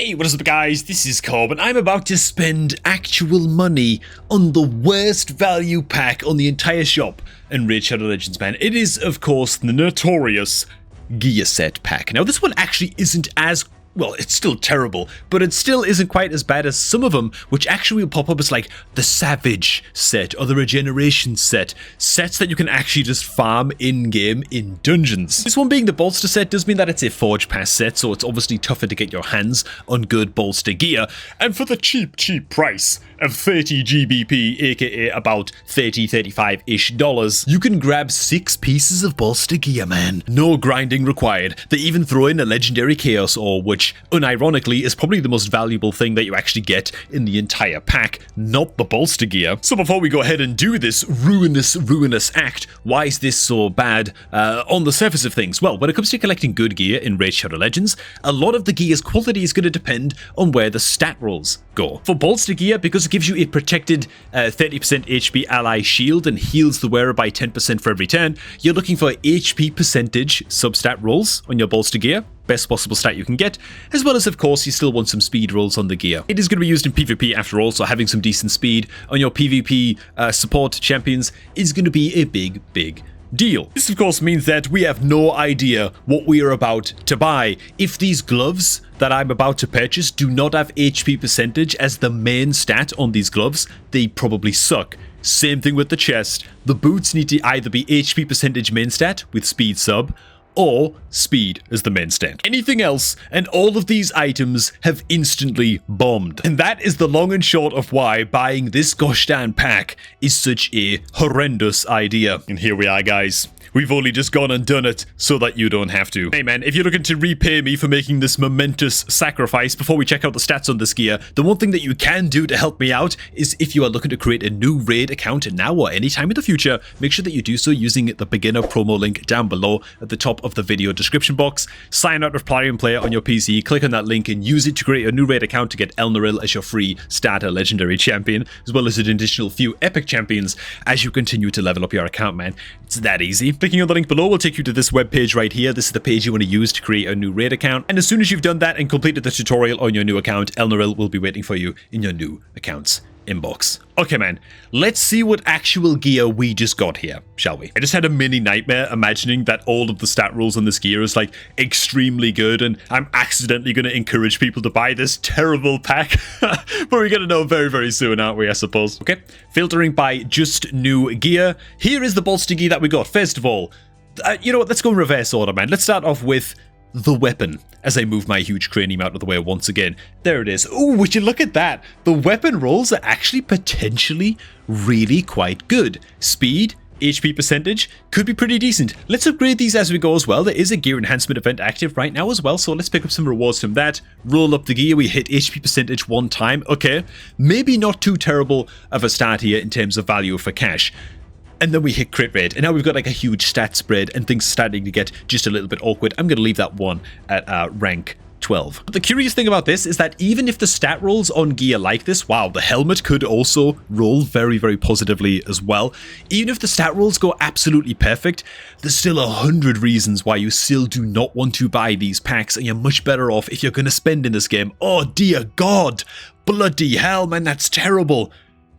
Hey, what is up guys, this is Cobb and I'm about to spend actual money on the worst value pack on the entire shop in Raid Shadow Legends, man. It is, of course, the notorious Gear Set pack. Now, this one actually isn't as... well, it's still terrible, but it still isn't quite as bad as some of them, which actually will pop up as like the Savage set or the Regeneration set. Sets that you can actually just farm in-game in dungeons. This one being the Bolster set does mean that it's a Forge Pass set, so it's obviously tougher to get your hands on good bolster gear. And for the cheap price of 30 GBP, aka about $35-ish, you can grab 6 pieces of bolster gear, man. No grinding required. They even throw in a legendary Chaos Ore, which unironically is probably the most valuable thing that you actually get in the entire pack, not the bolster gear. So before we go ahead and do this ruinous act, why is this so bad on the surface of things? Well, when it comes to collecting good gear in Raid Shadow Legends, a lot of the gear's quality is going to depend on where the stat rolls go. For bolster gear, because it gives you a protected 30% HP ally shield and heals the wearer by 10% for every turn, you're looking for HP percentage substat rolls on your bolster gear. Best possible stat you can get, as well as, of course, you still want some speed rolls on the gear. It is going to be used in PvP after all, so having some decent speed on your PvP support champions is going to be a big deal. This, of course, means that we have no idea what we are about to buy. If these gloves that I'm about to purchase do not have HP percentage as the main stat on these gloves, they probably suck. Same thing with the chest. The boots need to either be HP percentage main stat with speed sub, or speed as the main stat. Anything else, and all of these items have instantly bombed. And that is the long and short of why buying this gosh darn pack is such a horrendous idea. And here we are, guys. We've only just gone and done it so that you don't have to. Hey man, if you're looking to repay me for making this momentous sacrifice before we check out the stats on this gear, the one thing that you can do to help me out is if you are looking to create a new raid account now or anytime in the future, make sure that you do so using the beginner promo link down below at the top of the video description box. Sign out with Plarium Player on your PC, click on that link and use it to create a new raid account to get Elnaril as your free starter legendary champion, as well as an additional few epic champions as you continue to level up your account, man. It's that easy. Clicking on the link below will take you to this web page right here. This is the page you want to use to create a new raid account. And as soon as you've done that and completed the tutorial on your new account, Elnaril will be waiting for you in your new account's inbox. Okay, man, let's see what actual gear we just got here, shall we? I just had a mini nightmare imagining that all of the stat rules on this gear is like extremely good, and I'm accidentally going to encourage people to buy this terrible pack. But we're going to know very soon, aren't we, I suppose? Okay, filtering by just new gear. Here is the bolster gear that we got. First of all, you know what, let's go in reverse order, man. Let's start off with the weapon, as I move my huge cranium out of the way once again. There it is. Oh, would you look at that? The weapon rolls are actually potentially really quite good. Speed, HP percentage, could be pretty decent. Let's upgrade these as we go as well. There is a gear enhancement event active right now as well, so let's pick up some rewards from that. Roll up the gear, we hit HP percentage one time. Okay, maybe not too terrible of a start here in terms of value for cash. And then we hit crit rate, and now we've got like a huge stat spread, and things are starting to get just a little bit awkward. I'm going to leave that one at rank 12. But the curious thing about this is that even if the stat rolls on gear like this, wow, the helmet could also roll very positively as well. Even if the stat rolls go absolutely perfect, there's still 100 reasons why you still do not want to buy these packs, and you're much better off if you're going to spend in this game. Oh dear God, bloody hell, man, that's terrible.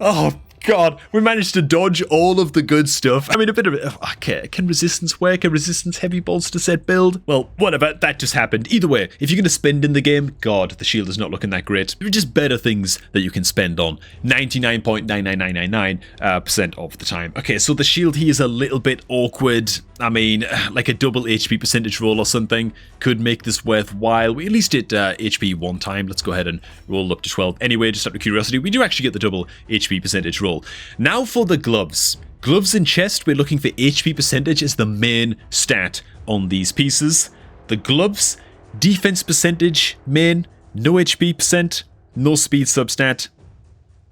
Oh God, we managed to dodge all of the good stuff. I mean, a bit of it. Okay, can resistance work? A resistance heavy bolster set build? Well, whatever, that just happened. Either way, if you're going to spend in the game, God, the shield is not looking that great. There are just better things that you can spend on 99.99999% of the time. Okay, so the shield here is a little bit awkward. I mean, like a double HP percentage roll or something could make this worthwhile. We at least did HP one time. Let's go ahead and roll up to 12. Anyway, just out of curiosity, we do actually get the double HP percentage roll. Now for the gloves. Gloves and chest, we're looking for HP percentage as the main stat on these pieces. The gloves, defense percentage, main, no HP percent, no speed substat.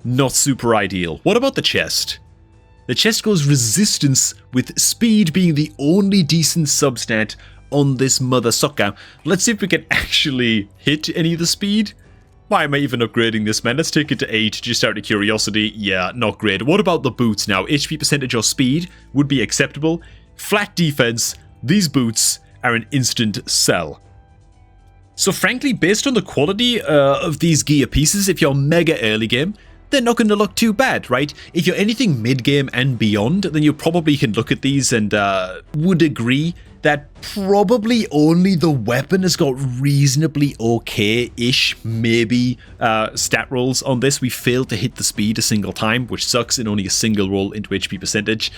Not super ideal. What about the chest? The chest goes resistance with speed being the only decent substat on this mother sucker. Let's see if we can actually hit any of the speed. Why am I even upgrading this, man? Let's take it to 8, just out of curiosity. Yeah, not great. What about the boots now? HP percentage or speed would be acceptable. Flat defense, these boots are an instant sell. So frankly, based on the quality of these gear pieces, if you're mega early game, they're not going to look too bad, right? If you're anything mid-game and beyond, then you probably can look at these and would agree that probably only the weapon has got reasonably okay-ish, maybe, stat rolls on this. We failed to hit the speed a single time, which sucks, and only a single roll into HP percentage.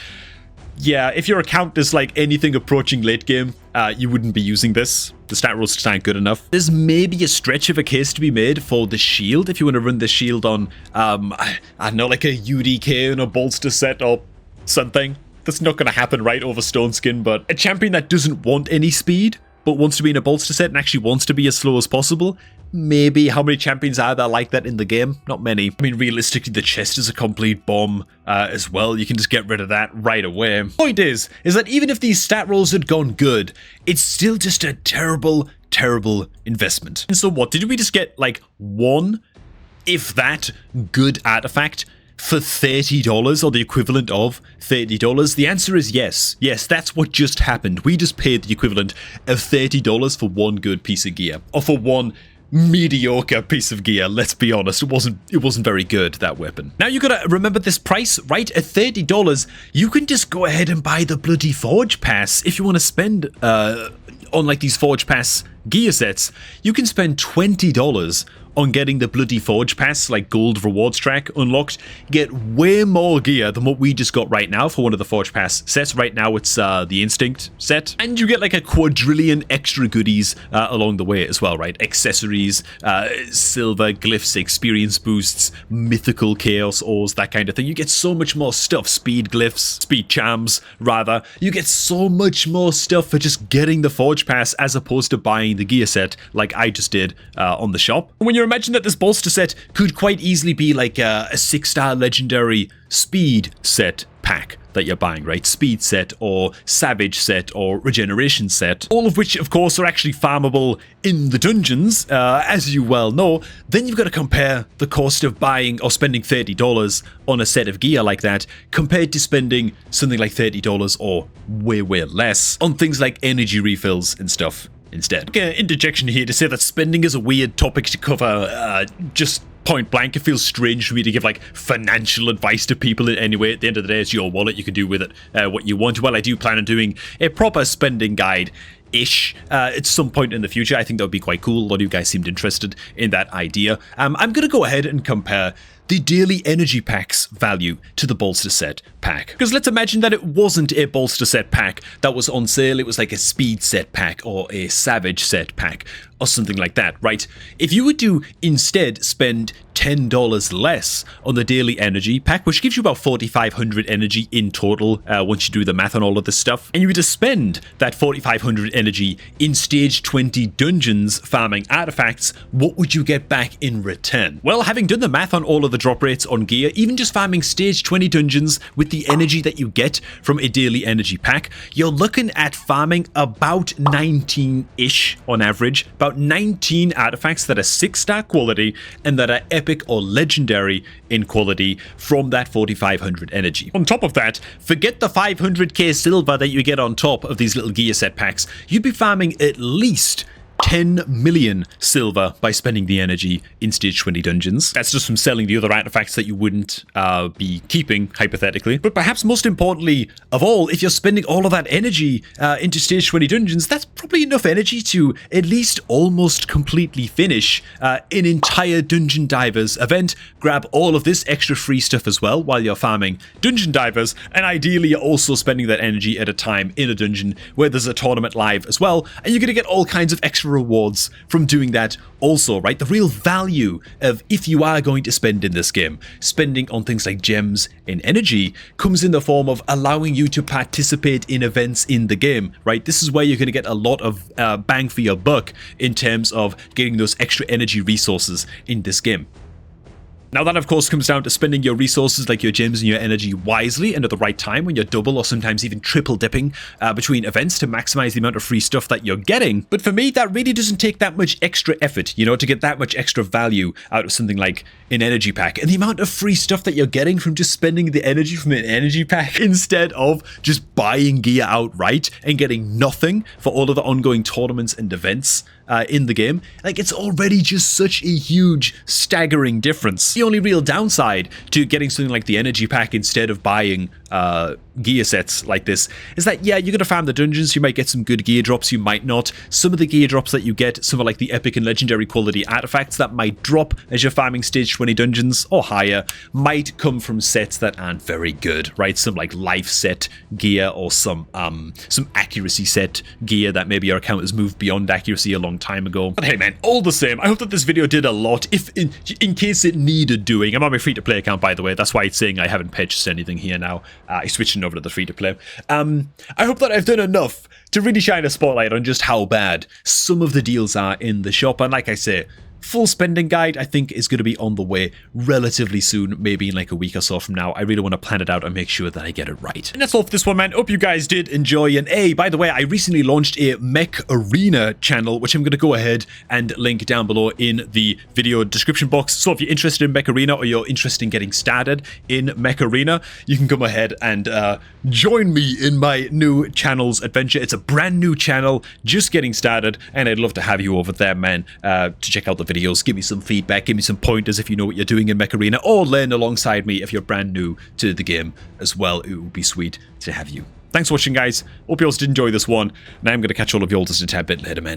Yeah, if your account is like anything approaching late game, you wouldn't be using this. The stat rolls just aren't good enough. There's maybe a stretch of a case to be made for the shield, if you want to run the shield on, I don't know, like a UDK and a bolster set or something. That's not going to happen right over Stone Skin, but a champion that doesn't want any speed, but wants to be in a bolster set and actually wants to be as slow as possible, maybe. How many champions are there like that in the game? Not many. I mean, realistically, the chest is a complete bomb as well. You can just get rid of that right away. Point is that even if these stat rolls had gone good, it's still just a terrible, terrible investment. And so what? Did we just get like one, if that, good artifact for $30 or the equivalent of $30? The answer is yes. Yes, that's what just happened. We just paid the equivalent of $30 for one good piece of gear, or for one mediocre piece of gear. Let's be honest, it wasn't very good, that weapon. Now you gotta remember this price, right? At $30, you can just go ahead and buy the bloody Forge Pass. If you want to spend on like these Forge Pass gear sets, you can spend $20 on getting the bloody Forge Pass, like gold rewards track unlocked, get way more gear than what we just got right now for one of the Forge Pass sets. Right now it's the Instinct set, and you get like a quadrillion extra goodies along the way as well, right? Accessories, silver, glyphs, experience boosts, mythical chaos ores, that kind of thing. You get so much more stuff. Speed glyphs, speed charms, rather. You get so much more stuff for just getting the Forge Pass as opposed to buying the gear set like I just did on the shop. When you're imagine that this bolster set could quite easily be like a 6-star legendary speed set pack that you're buying, right? Speed set or savage set or regeneration set, all of which of course are actually farmable in the dungeons, as you well know. Then you've got to compare the cost of buying or spending $30 on a set of gear like that compared to spending something like $30 or way less on things like energy refills and stuff instead. Interjection here to say that spending is a weird topic to cover just point blank. It feels strange for me to give like financial advice to people in any way. At the end of the day, it's your wallet. You can do with it what you want. Well, I do plan on doing a proper spending guide at some point in the future. I think that would be quite cool. A lot of you guys seemed interested in that idea. I'm going to go ahead and compare the daily energy pack's value to the bolster set pack. Because let's imagine that it wasn't a bolster set pack that was on sale. It was like a speed set pack or a savage set pack or something like that, right? If you were to instead spend $10 less on the daily energy pack, which gives you about 4,500 energy in total once you do the math on all of this stuff, and you were to spend that 4,500 energy in stage 20 dungeons farming artifacts, what would you get back in return? Well, having done the math on all of the drop rates on gear, even just farming stage 20 dungeons with the energy that you get from a daily energy pack, you're looking at farming about 19-ish on average, about 19 artifacts that are 6-star quality and that are epic or legendary in quality from that 4,500 energy. On top of that, forget the 500k silver that you get on top of these little gear set packs. You'd be farming at least 10 million silver by spending the energy in stage 20 dungeons. That's just from selling the other artifacts that you wouldn't be keeping, hypothetically. But perhaps most importantly of all, if you're spending all of that energy into stage 20 dungeons, that's probably enough energy to at least almost completely finish an entire Dungeon Divers event. Grab all of this extra free stuff as well while you're farming Dungeon Divers, and ideally you're also spending that energy at a time in a dungeon where there's a tournament live as well, and you're going to get all kinds of extra rewards from doing that also, right? The real value of, if you are going to spend in this game, spending on things like gems and energy comes in the form of allowing you to participate in events in the game, right? This is where you're going to get a lot of bang for your buck in terms of getting those extra energy resources in this game. Now that of course comes down to spending your resources like your gems and your energy wisely and at the right time when you're double or sometimes even triple dipping between events to maximize the amount of free stuff that you're getting. But for me, that really doesn't take that much extra effort, you know, to get that much extra value out of something like an energy pack. And the amount of free stuff that you're getting from just spending the energy from an energy pack instead of just buying gear outright and getting nothing for all of the ongoing tournaments and events in the game. Like, it's already just such a huge, staggering difference. The only real downside to getting something like the energy pack instead of buying gear sets like this is that, yeah, you're going to farm the dungeons, you might get some good gear drops, you might not. Some of the gear drops that you get, some of like the epic and legendary quality artifacts that might drop as you're farming stage 20 dungeons or higher, might come from sets that aren't very good, right? Some like life set gear or some accuracy set gear that maybe your account has moved beyond accuracy a long time ago. But hey man, all the same, I hope that this video did a lot, if in case it needed doing. I'm on my free-to-play account, by the way, that's why it's saying I haven't purchased anything here now. I'm switching over to the free-to-play. I hope that I've done enough to really shine a spotlight on just how bad some of the deals are in the shop, and like I say, full spending guide, I think, is going to be on the way relatively soon, maybe in like a week or so from now. I really want to plan it out and make sure that I get it right. And that's all for this one, man. Hope you guys did enjoy. And hey, by the way, I recently launched a Mech Arena channel, which I'm going to go ahead and link down below in the video description box. So if you're interested in Mech Arena or you're interested in getting started in Mech Arena, you can come ahead and join me in my new channel's adventure. It's a brand new channel, just getting started, and I'd love to have you over there, man, to check out the videos, give me some feedback, give me some pointers if you know what you're doing in Mech Arena, or learn alongside me if you're brand new to the game as well. It would be sweet to have you. Thanks for watching, guys. Hope you all did enjoy this one, and I'm going to catch all of you all just a tad bit later, man.